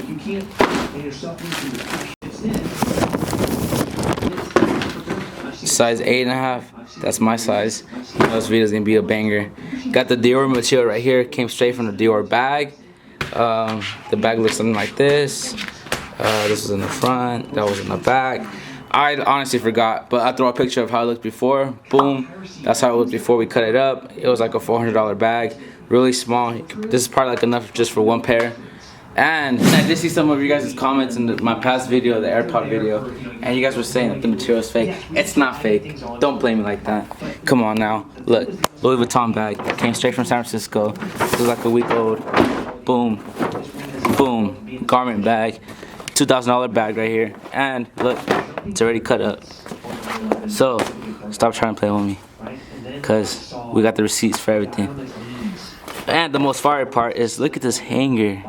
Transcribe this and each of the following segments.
you can't, and your stuff needs to be Size 8.5. That's my size. You know, this video's gonna be a banger. Got the DIOR material right here. Came straight from the DIOR bag. The bag looks something like this. This was in the front. That was in the back. I honestly forgot, but I throw a picture of how it looked before. Boom. That's how it looked before we cut it up. It was like a $400 bag. Really small. This is probably like enough just for one pair. And I did see some of you guys' comments in my past video, the AirPod video, and you guys were saying that the material is fake. It's not fake. Don't blame me like that. Come on now. Look, Louis Vuitton bag. Came straight from San Francisco. It was like a week old. Boom. Boom. Garment bag. $2,000 bag right here. And look, it's already cut up. So, stop trying to play with me. Because we got the receipts for everything. And the most fire part is, look at this hanger.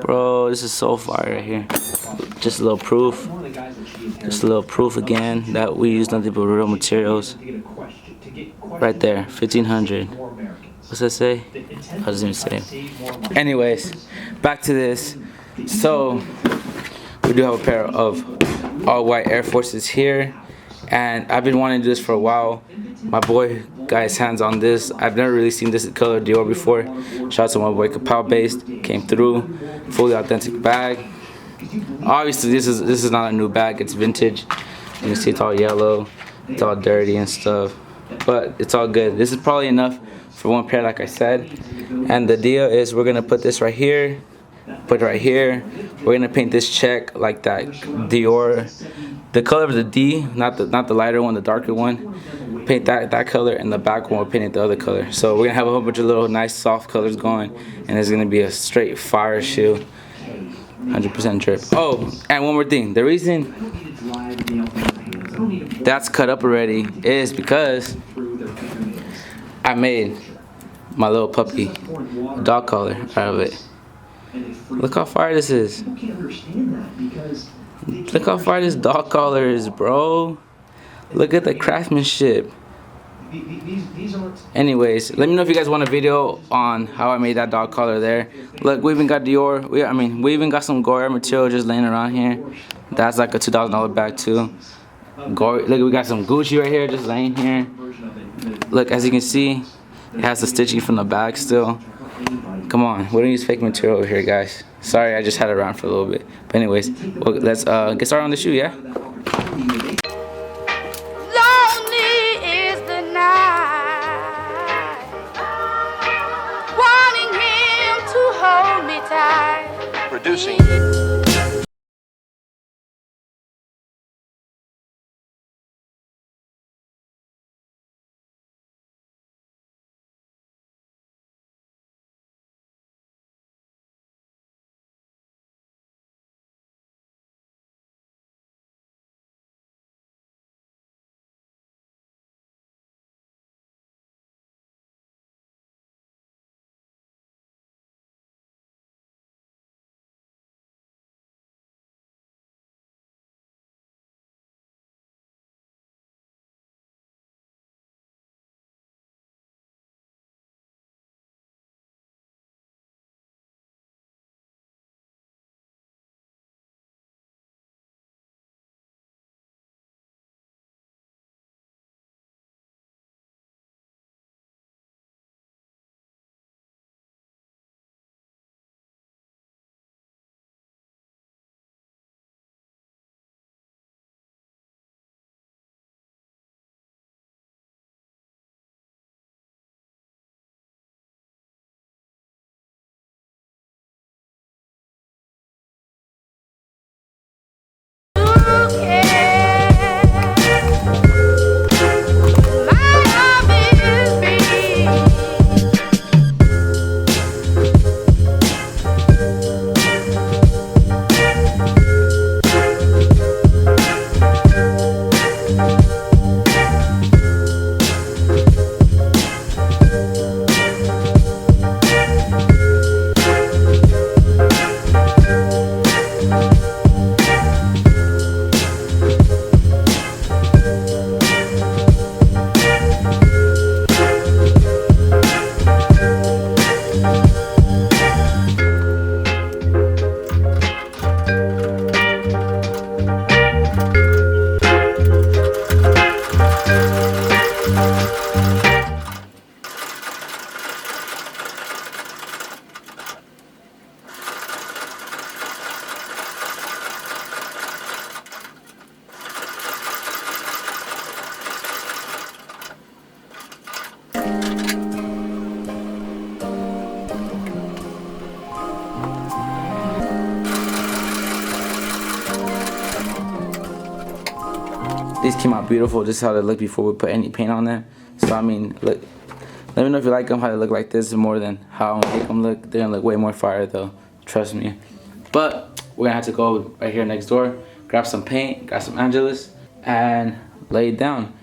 Bro, this is so fire right here. Just a little proof. Just a little proof again that we use nothing but real materials. Right there, 1,500. What's that say? I doesn't even say. Anyways, back to this. So, we do have a pair of all white Air Forces here. And I've been wanting to do this for a while. My boy got his hands on this. I've never really seen this color DIOR before. Shout out to my boy Kapow Based. Came through. Fully authentic bag. Obviously this is not a new bag, it's vintage. You can see it's all yellow. It's all dirty and stuff. But it's all good. This is probably enough for one pair like I said. And the deal is we're gonna put this right here. Put it right here. We're gonna paint this check like that DIOR. The color of the D, not the lighter one, the darker one. Paint that color, and the back one we'll paint it the other color. So we're gonna have a whole bunch of little nice soft colors going, and it's gonna be a straight fire shoe. 100% drip. Oh, and one more thing. The reason that's cut up already is because I made my little puppy a dog collar out of it. Look how fire this is. Look how far this dog collar is, bro. Look at the craftsmanship. Anyways, let me know if you guys want a video on how I made that dog collar there. Look, we even got DIOR. We even got some Goya material just laying around here. That's like a $2,000 bag too. Look, we got some Gucci right here just laying here. Look, as you can see, it has the stitching from the bag still. Come on, we don't use fake material over here, guys. Sorry, I just had it around for a little bit. But anyways, well, let's get started on the shoe, yeah? Lonely is the night, wanting him to hold me tight. Producing. these came out beautiful. This is how they look before we put any paint on them. So I mean, look, let me know if you like them, how they look like this more than how I'm gonna make them look. They're gonna look way more fire though, trust me. But we're gonna have to go right here next door, grab some paint, grab some Angelus, and lay it down.